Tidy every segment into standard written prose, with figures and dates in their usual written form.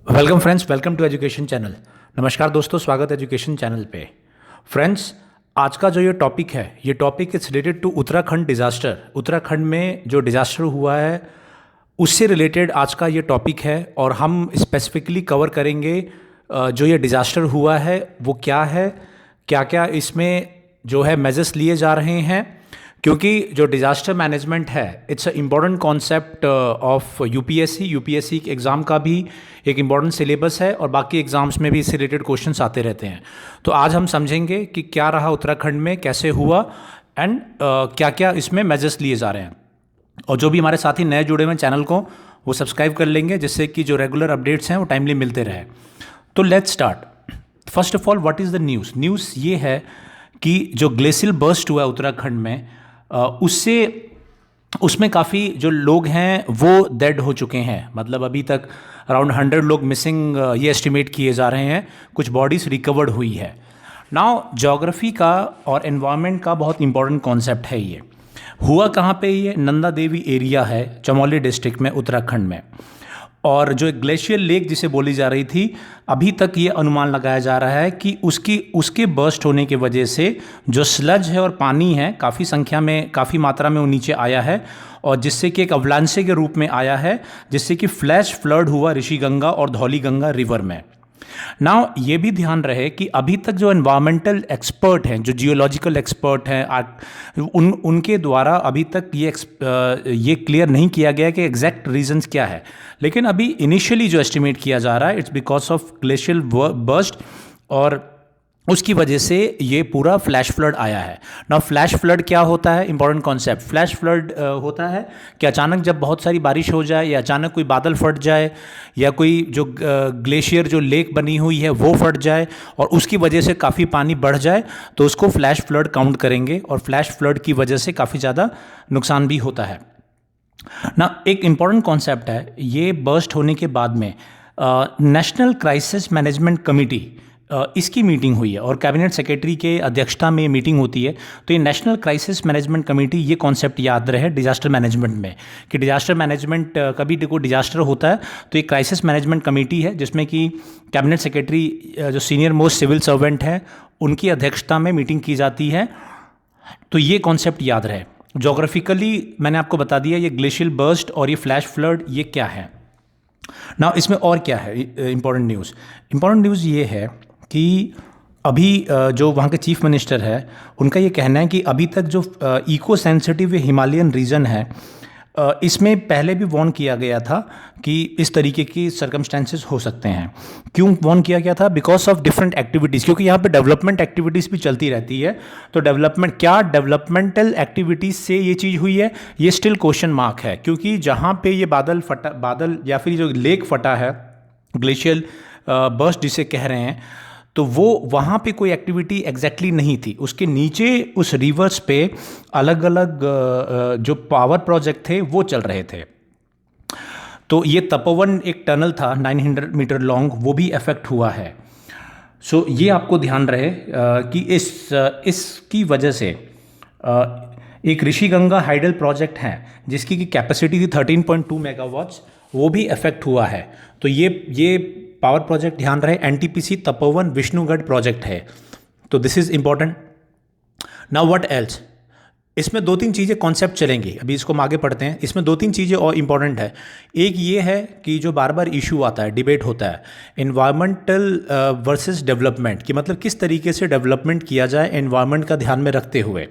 Welcome friends, welcome to education channel. नमस्कार दोस्तों, स्वागत है एजुकेशन चैनल पे। फ्रेंड्स, आज का जो ये टॉपिक है, ये topic is related to Uttarakhand disaster. Uttarakhand में जो डिज़ास्टर हुआ है उससे रिलेटेड आज का ये टॉपिक है और हम स्पेसिफिकली कवर करेंगे जो ये डिज़ास्टर हुआ है वो क्या है, क्या क्या इसमें जो है मेजर्स लिए जा रहे हैं। क्योंकि जो डिज़ास्टर मैनेजमेंट है it's a important concept of UPSC के एग्ज़ाम का भी एक इम्पॉर्टेंट सिलेबस है और बाकी एग्ज़ाम्स में भी इससे रिलेटेड क्वेश्चंस आते रहते हैं। तो आज हम समझेंगे कि क्या रहा उत्तराखंड में, कैसे हुआ एंड क्या क्या इसमें मेजर्स लिए जा रहे हैं। और जो भी हमारे साथी नए जुड़े हुए हैं चैनल को वो सब्सक्राइब कर लेंगे, जिससे कि जो रेगुलर अपडेट्स हैं वो टाइमली मिलते रहे। तो let's start. First of all, what is the news. News ये है कि जो ग्लेशियल बर्स्ट हुआ है उत्तराखंड में, उसमें काफ़ी जो लोग हैं वो डेड हो चुके हैं। मतलब अभी तक अराउंड 100 लोग मिसिंग ये एस्टिमेट किए जा रहे हैं। कुछ बॉडीज़ रिकवर्ड हुई है। नाउ ज्योग्राफी का और एनवायरनमेंट का बहुत इंपॉर्टेंट कॉन्सेप्ट है। ये हुआ कहाँ पे, ये नंदा देवी एरिया है चमोली डिस्ट्रिक्ट में, उत्तराखंड में। और जो एक ग्लेशियर लेक जिसे बोली जा रही थी, अभी तक ये अनुमान लगाया जा रहा है कि उसके बर्स्ट होने की वजह से जो स्लज है और पानी है काफ़ी संख्या में, काफ़ी मात्रा में वो नीचे आया है और जिससे कि एक अवलांचे के रूप में आया है, जिससे कि फ्लैश फ्लड हुआ ऋषिगंगा और धौलीगंगा रिवर में। नाउ ये भी ध्यान रहे कि अभी तक जो एनवायरमेंटल एक्सपर्ट हैं, जो जियोलॉजिकल एक्सपर्ट हैं, उनके द्वारा अभी तक ये क्लियर नहीं किया गया कि एग्जैक्ट रीजंस क्या है। लेकिन अभी इनिशियली जो एस्टिमेट किया जा रहा है it's because of glacial burst और उसकी वजह से ये पूरा फ्लैश फ्लड आया है। ना फ्लैश फ्लड क्या होता है, इंपॉर्टेंट कॉन्सेप्ट। फ्लैश फ्लड होता है कि अचानक जब बहुत सारी बारिश हो जाए या अचानक कोई बादल फट जाए या कोई जो ग्लेशियर जो लेक बनी हुई है वो फट जाए और उसकी वजह से काफ़ी पानी बढ़ जाए, तो उसको फ्लैश फ्लड काउंट करेंगे। और फ्लैश फ्लड की वजह से काफ़ी ज़्यादा नुकसान भी होता है ना। एक इम्पॉर्टेंट कॉन्सेप्ट है, ये बर्स्ट होने के बाद में नेशनल क्राइसिस मैनेजमेंट कमेटी इसकी मीटिंग हुई है और कैबिनेट सेक्रेटरी के अध्यक्षता में मीटिंग होती है। तो ये नेशनल क्राइसिस मैनेजमेंट कमेटी, ये कॉन्सेप्ट याद रहे डिजास्टर मैनेजमेंट में कि डिजास्टर मैनेजमेंट, कभी कोई डिजास्टर होता है तो एक क्राइसिस मैनेजमेंट कमेटी है जिसमें कि कैबिनेट सेक्रेटरी जो सीनियर मोस्ट सिविल सर्वेंट हैं उनकी अध्यक्षता में मीटिंग की जाती है। तो ये कॉन्सेप्ट याद रहे। जोग्राफिकली मैंने आपको बता दिया ये ग्लेशियल बर्स्ट और ये फ्लैश फ्लड ये क्या है ना। इसमें और क्या है इंपॉर्टेंट न्यूज़ ये है कि अभी जो वहाँ के चीफ मिनिस्टर है उनका ये कहना है कि अभी तक जो इको सेंसिटिव हिमालयन रीजन है इसमें पहले भी वार्न किया गया था कि इस तरीके की सर्कमस्टेंसेस हो सकते हैं। क्यों वार्न किया गया था? बिकॉज ऑफ डिफरेंट एक्टिविटीज़, क्योंकि यहाँ पे डेवलपमेंट एक्टिविटीज़ भी चलती रहती है। तो डेवलपमेंटल एक्टिविटीज़ से ये चीज़ हुई है, ये स्टिल क्वेश्चन मार्क है। क्योंकि जहाँ पे ये बादल या फिर जो लेक फटा है, ग्लेशियल बर्स्ट जिसे कह रहे हैं, तो वो वहाँ पे कोई एक्टिविटी एग्जैक्टली नहीं थी। उसके नीचे उस रिवर्स पे अलग अलग जो पावर प्रोजेक्ट थे वो चल रहे थे। तो ये तपोवन एक टनल था 900 मीटर लॉन्ग, वो भी अफेक्ट हुआ है। सो ये आपको ध्यान रहे कि इसकी वजह से एक ऋषिगंगा हाइडल प्रोजेक्ट है जिसकी की कैपेसिटी थी 13.2 मेगावाट्स, वो भी अफेक्ट हुआ है। तो ये पावर प्रोजेक्ट ध्यान रहे एनटीपीसी तपोवन विष्णुगढ़ प्रोजेक्ट है। तो this is important. Now what else, इसमें दो तीन चीज़ें कॉन्सेप्ट चलेंगी। अभी इसको हम आगे पढ़ते हैं। इसमें दो तीन चीज़ें और इंपॉर्टेंट है। एक ये है कि जो बार बार इशू आता है, डिबेट होता है एनवायरमेंटल वर्सेस डेवलपमेंट, कि मतलब किस तरीके से डेवलपमेंट किया जाए एनवायरमेंट का ध्यान में रखते हुए।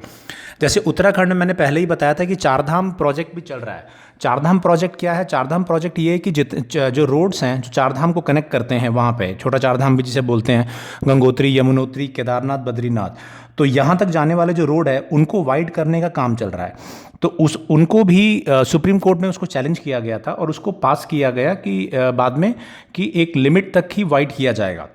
जैसे उत्तराखंड में मैंने पहले ही बताया था कि चारधाम प्रोजेक्ट भी चल रहा है। चारधाम प्रोजेक्ट क्या है? चारधाम प्रोजेक्ट ये है कि जो रोड्स हैं जो चारधाम को कनेक्ट करते हैं, वहाँ पे छोटा चारधाम भी जिसे बोलते हैं, गंगोत्री, यमुनोत्री, केदारनाथ, बद्रीनाथ, तो यहाँ तक जाने वाले जो रोड है उनको वाइड करने का काम चल रहा है। तो उनको भी सुप्रीम कोर्ट में उसको चैलेंज किया गया था और उसको पास किया गया कि बाद में कि एक लिमिट तक ही वाइड किया जाएगा।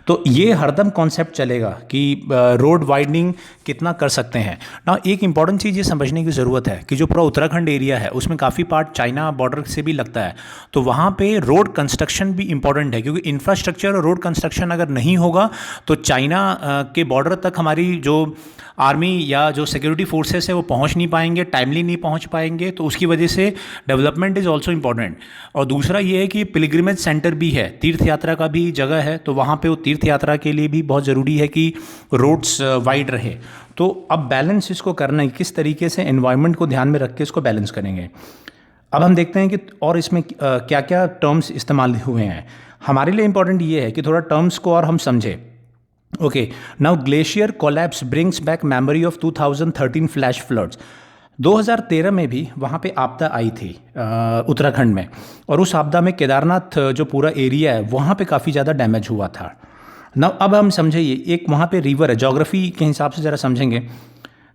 तो ये हरदम कॉन्सेप्ट चलेगा कि रोड वाइडनिंग कितना कर सकते हैं ना। एक इंपॉर्टेंट चीज़ ये समझने की ज़रूरत है कि जो पूरा उत्तराखंड एरिया है उसमें काफ़ी पार्ट चाइना बॉर्डर से भी लगता है, तो वहाँ पे रोड कंस्ट्रक्शन भी इंपॉर्टेंट है, क्योंकि इंफ्रास्ट्रक्चर और रोड कंस्ट्रक्शन अगर नहीं होगा तो चाइना के बॉर्डर तक हमारी जो आर्मी या जो सिक्योरिटी फोर्सेस है वो पहुंच नहीं पाएंगे, टाइमली नहीं पहुंच पाएंगे, तो उसकी वजह से डेवलपमेंट इज़ ऑल्सो इम्पॉर्टेंट। और दूसरा ये है कि पिलग्रिमेज सेंटर भी है, तीर्थ यात्रा का भी जगह है, तो वहाँ पे वो तीर्थ यात्रा के लिए भी बहुत ज़रूरी है कि रोड्स वाइड रहे। तो अब बैलेंस इसको करना है, किस तरीके से एनवायरनमेंट को ध्यान में रख के इसको बैलेंस करेंगे। अब हम देखते हैं कि और इसमें क्या क्या टर्म्स इस्तेमाल हुए हैं। हमारे लिए इंपॉर्टेंट ये है कि थोड़ा टर्म्स को और हम समझें। Okay, now glacier collapse brings back memory of 2013 flash floods. 2013 में भी वहाँ पे आपदा आई थी उत्तराखंड में, और उस आपदा में केदारनाथ जो पूरा एरिया है वहाँ पे काफ़ी ज़्यादा डैमेज हुआ था। ना अब हम समझिए, एक वहाँ पे रिवर है, ज्योग्राफी के हिसाब से ज़रा समझेंगे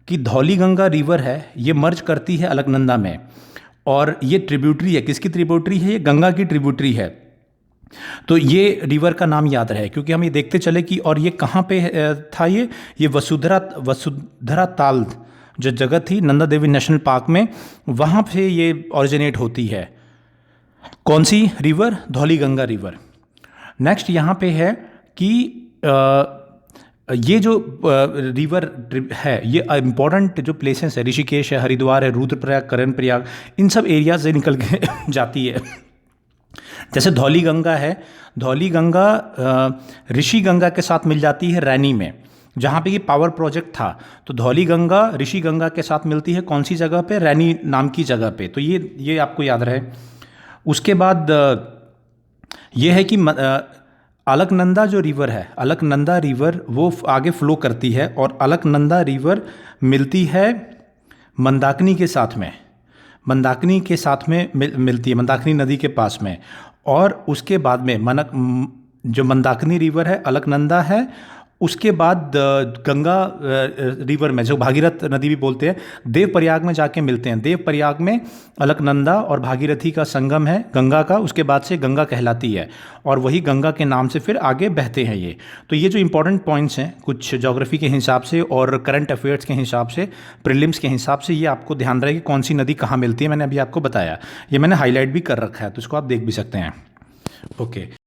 कि धौली गंगा रिवर है, ये मर्ज करती है अलकनंदा में, और ये ट्रिब्यूटरी है, किसकी ट्रिब्यूटरी है, ये गंगा की ट्रिब्यूटरी है। तो ये रिवर का नाम याद रहे, क्योंकि हम ये देखते चले कि और ये कहाँ पे था, ये वसुधरा ताल जो जगह थी नंदा देवी नेशनल पार्क में, वहाँ पे ये ओरिजिनेट होती है। कौन सी river? Dhauli Ganga river. Next यहाँ पे है कि ये जो रिवर है, ये इम्पॉर्टेंट जो प्लेसेस है, ऋषिकेश है, हरिद्वार है, रुद्रप्रयाग, कर्णप्रयाग, इन सब एरिया से निकल के जाती है। जैसे धौली गंगा है, धौली गंगा ऋषि गंगा के साथ मिल जाती है रैनी में, जहाँ पे ये पावर प्रोजेक्ट था। तो धौली गंगा ऋषि गंगा के साथ मिलती है कौन सी जगह पे? रैनी नाम की जगह पे। तो ये आपको याद रहे। उसके बाद ये है कि अलकनंदा जो रिवर है, अलकनंदा रिवर वो आगे फ्लो करती है, और अलकनंदा रिवर मिलती है मंदाकिनी के साथ में, मंदाकिनी के साथ में मिलती है, मंदाकिनी नदी के पास में। और उसके बाद में जो मंदाकिनी रिवर है, अलकनंदा है, उसके बाद गंगा रिवर में, जो भागीरथ नदी भी बोलते हैं, देवप्रयाग में जाके मिलते हैं। देवप्रयाग में अलकनंदा और भागीरथी का संगम है गंगा का, उसके बाद से गंगा कहलाती है, और वही गंगा के नाम से फिर आगे बहते हैं ये। तो ये जो इंपॉर्टेंट पॉइंट्स हैं कुछ ज्योग्राफी के हिसाब से और करंट अफेयर्स के हिसाब से, प्रीलिम्स के हिसाब से, ये आपको ध्यान रहे कि कौन सी नदी कहाँ मिलती है। मैंने अभी आपको बताया, ये मैंने हाईलाइट भी कर रखा है, तो इसको आप देख भी सकते हैं। ओके।